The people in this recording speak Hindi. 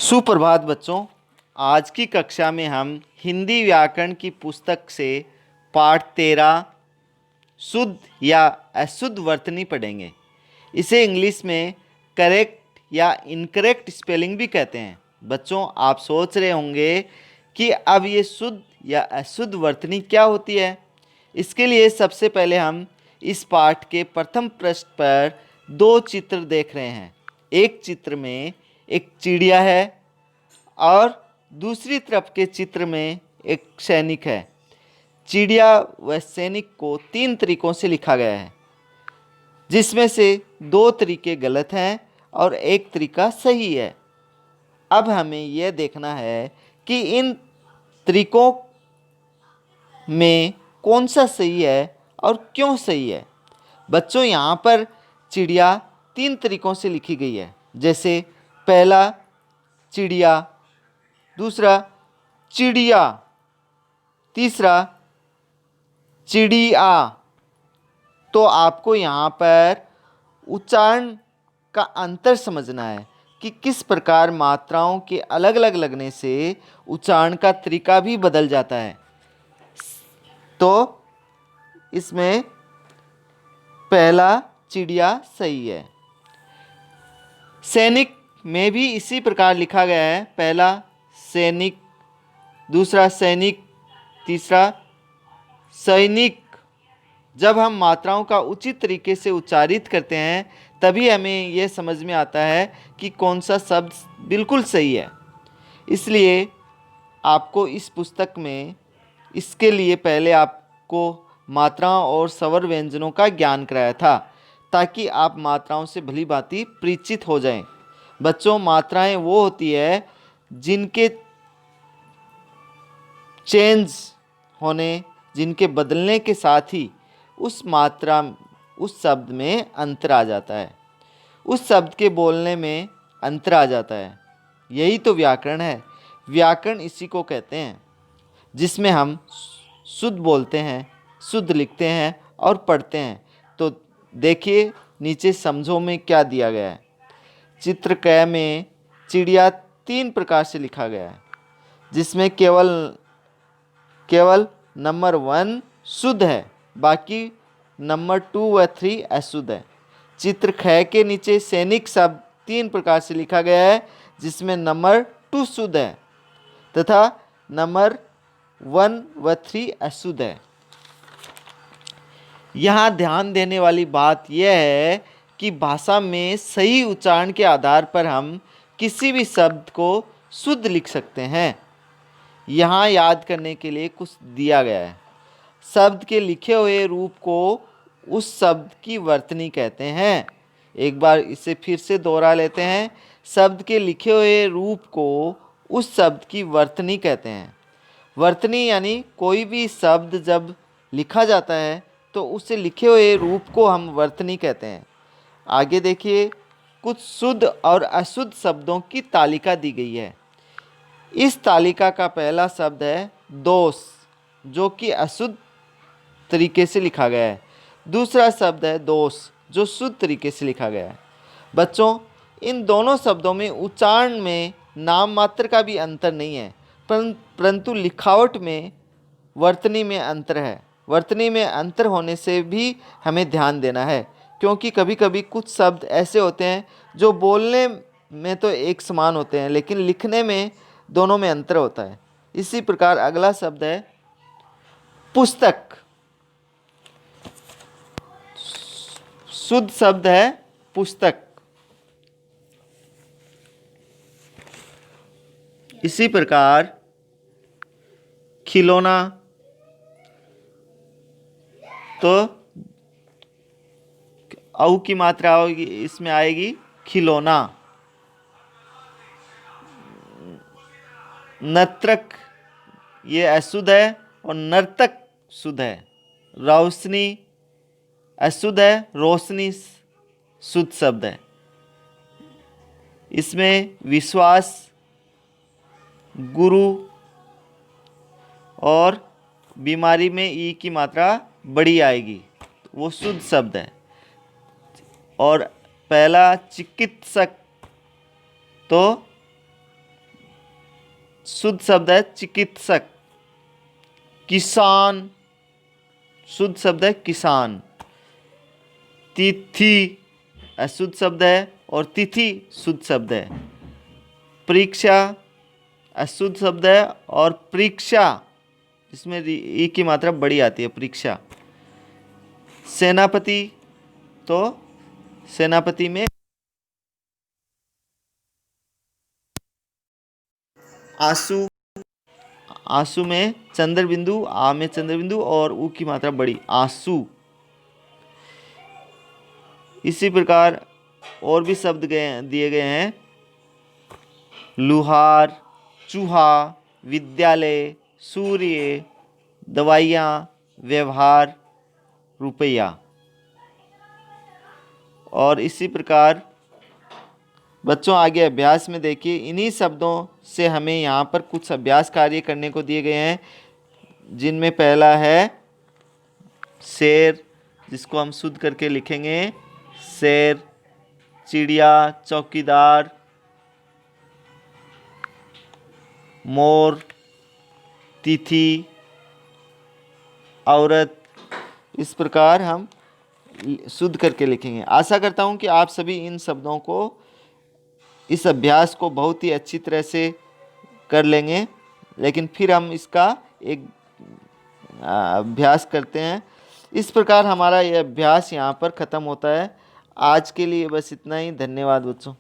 सुप्रभात बच्चों। आज की कक्षा में हम हिंदी व्याकरण की पुस्तक से पाठ 13 शुद्ध या अशुद्ध वर्तनी पढ़ेंगे। इसे इंग्लिश में करेक्ट या इनकरेक्ट स्पेलिंग भी कहते हैं। बच्चों, आप सोच रहे होंगे कि अब ये शुद्ध या अशुद्ध वर्तनी क्या होती है। इसके लिए सबसे पहले हम इस पाठ के प्रथम पृष्ठ पर दो चित्र देख रहे हैं। एक चित्र में एक चिड़िया है और दूसरी तरफ के चित्र में एक सैनिक है। चिड़िया व सैनिक को 3 तरीकों से लिखा गया है, जिसमें से 2 तरीके गलत हैं और 1 तरीका सही है। अब हमें यह देखना है कि इन तरीकों में कौन सा सही है और क्यों सही है। बच्चों, यहाँ पर चिड़िया 3 तरीकों से लिखी गई है। जैसे पहला चिड़िया, दूसरा चिड़िया, तीसरा चिड़िया। तो आपको यहाँ पर उच्चारण का अंतर समझना है कि किस प्रकार मात्राओं के अलग अलग लगने से उच्चारण का तरीका भी बदल जाता है। तो इसमें पहला चिड़िया सही है। सैनिक में भी इसी प्रकार लिखा गया है। पहला सैनिक, दूसरा सैनिक, तीसरा सैनिक। जब हम मात्राओं का उचित तरीके से उच्चारित करते हैं तभी हमें यह समझ में आता है कि कौन सा शब्द बिल्कुल सही है। इसलिए आपको इस पुस्तक में इसके लिए पहले आपको मात्राओं और स्वर व्यंजनों का ज्ञान कराया था, ताकि आप मात्राओं से भली भांति परिचित हो जाएं। बच्चों, मात्राएं वो होती है जिनके चेंज होने, जिनके बदलने के साथ ही उस शब्द में अंतर आ जाता है, उस शब्द के बोलने में अंतर आ जाता है। यही तो व्याकरण है। व्याकरण इसी को कहते हैं जिसमें हम शुद्ध बोलते हैं, शुद्ध लिखते हैं और पढ़ते हैं। तो देखिए नीचे समझो में क्या दिया गया है। चित्र क में चिड़िया 3 प्रकार से लिखा गया है, जिसमें केवल नंबर 1 शुद्ध है, बाकी नंबर 2 व 3 अशुद्ध है। चित्र ख के नीचे सैनिक शब्द 3 प्रकार से लिखा गया है, जिसमें नंबर 2 शुद्ध है तथा नंबर 1 व 3 अशुद्ध है। यहाँ ध्यान देने वाली बात यह है कि भाषा में सही उच्चारण के आधार पर हम किसी भी शब्द को शुद्ध लिख सकते हैं। यहाँ याद करने के लिए कुछ दिया गया है। शब्द के लिखे हुए रूप को उस शब्द की वर्तनी कहते हैं। एक बार इसे फिर से दोहरा लेते हैं। शब्द के लिखे हुए रूप को उस शब्द की वर्तनी कहते हैं। वर्तनी यानी कोई भी शब्द जब लिखा जाता है तो उसे लिखे हुए रूप को हम वर्तनी कहते हैं। आगे देखिए, कुछ शुद्ध और अशुद्ध शब्दों की तालिका दी गई है। इस तालिका का पहला शब्द है दोष, जो कि अशुद्ध तरीके से लिखा गया है। दूसरा शब्द है दोष, जो शुद्ध तरीके से लिखा गया है। बच्चों, इन दोनों शब्दों में उच्चारण में नाम मात्र का भी अंतर नहीं है, परंतु लिखावट में वर्तनी में अंतर है। वर्तनी में अंतर होने से भी हमें ध्यान देना है, क्योंकि कभी कभी कुछ शब्द ऐसे होते हैं जो बोलने में तो एक समान होते हैं, लेकिन लिखने में दोनों में अंतर होता है। इसी प्रकार अगला शब्द है पुस्तक। शुद्ध शब्द है पुस्तक। इसी प्रकार खिलौना, तो औ की मात्रा होगी, इसमें आएगी खिलौना। नर्तक ये अशुद्ध है और नर्तक शुद्ध है। रोशनी अशुद्ध है, रोशनी शुद्ध शब्द है। इसमें विश्वास, गुरु और बीमारी में ई की मात्रा बड़ी आएगी, वो शुद्ध शब्द है। और पहला चिकित्सक, तो शुद्ध शब्द है चिकित्सक। किसान शुद्ध शब्द है किसान। तिथि अशुद्ध शब्द है और तिथि शुद्ध शब्द है। परीक्षा अशुद्ध शब्द है और परीक्षा इसमें ई की मात्रा बड़ी आती है, परीक्षा। सेनापति तो सेनापति में आंसू, आंसू में चंद्र बिंदु, आ में चंद्र बिंदु और ऊ की मात्रा बड़ी, आंसू। इसी प्रकार और भी शब्द दिए गए हैं। लुहार, चूहा, विद्यालय, सूर्य, दवाइयाँ, व्यवहार, रुपया। और इसी प्रकार बच्चों आगे अभ्यास में देखिए, इन्हीं शब्दों से हमें यहाँ पर कुछ अभ्यास कार्य करने को दिए गए हैं, जिनमें पहला है शेर, जिसको हम शुद्ध करके लिखेंगे शेर। चिड़िया, चौकीदार, मोर, तिथि, औरत। इस प्रकार हम शुद्ध करके लिखेंगे। आशा करता हूँ कि आप सभी इन शब्दों को, इस अभ्यास को बहुत ही अच्छी तरह से कर लेंगे। लेकिन फिर हम इसका एक अभ्यास करते हैं। इस प्रकार हमारा ये अभ्यास यहाँ पर ख़त्म होता है। आज के लिए बस इतना ही। धन्यवाद बच्चों।